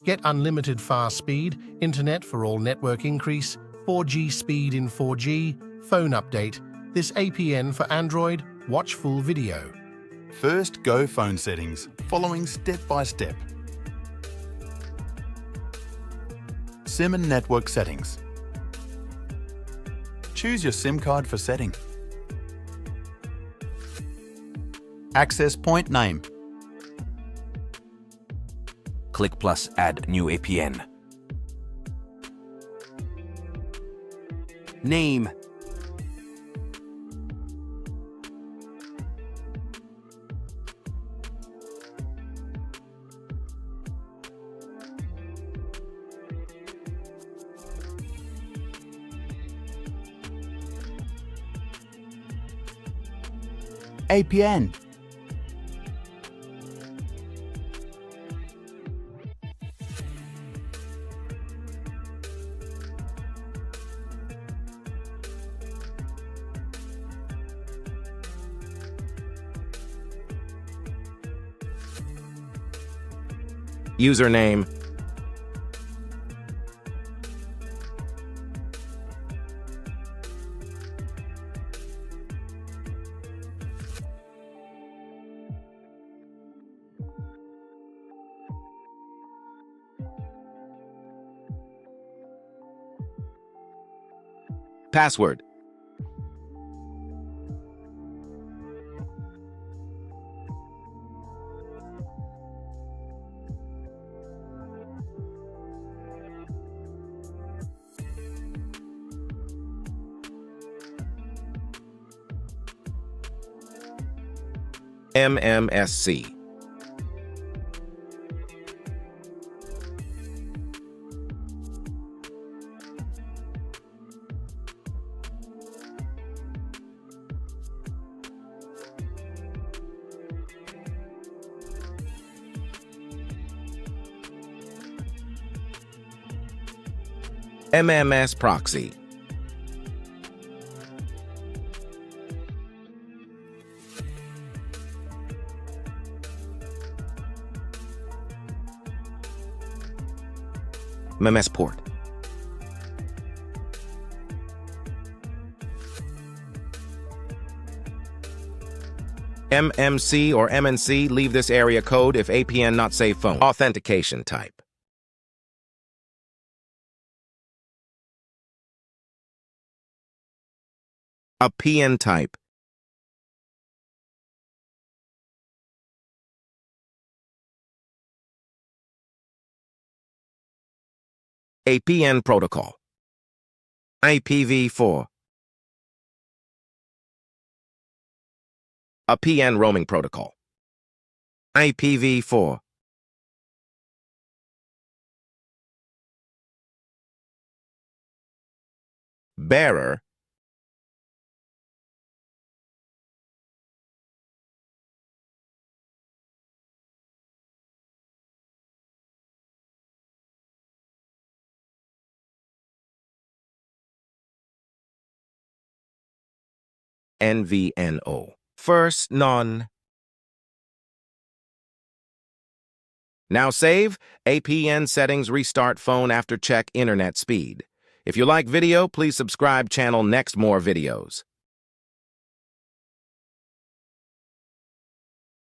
Get unlimited fast speed, internet for all network increase, 4G speed in 4G, phone update. This APN for Android, watch full video. First, go phone settings, following step by step. SIM and network settings. Choose your SIM card for setting. Access point name. Click plus add new APN. Name. APN. Username. Password. MMSC. MMS proxy. MMS port. MMC or MNC, leave this area code if APN not save phone. Authentication type. APN type. APN protocol. IPv4. APN roaming protocol. IPv4. Bearer. NVNO. First, none. Now save. APN settings restart phone after check internet speed. If you like video, please subscribe channel next more videos.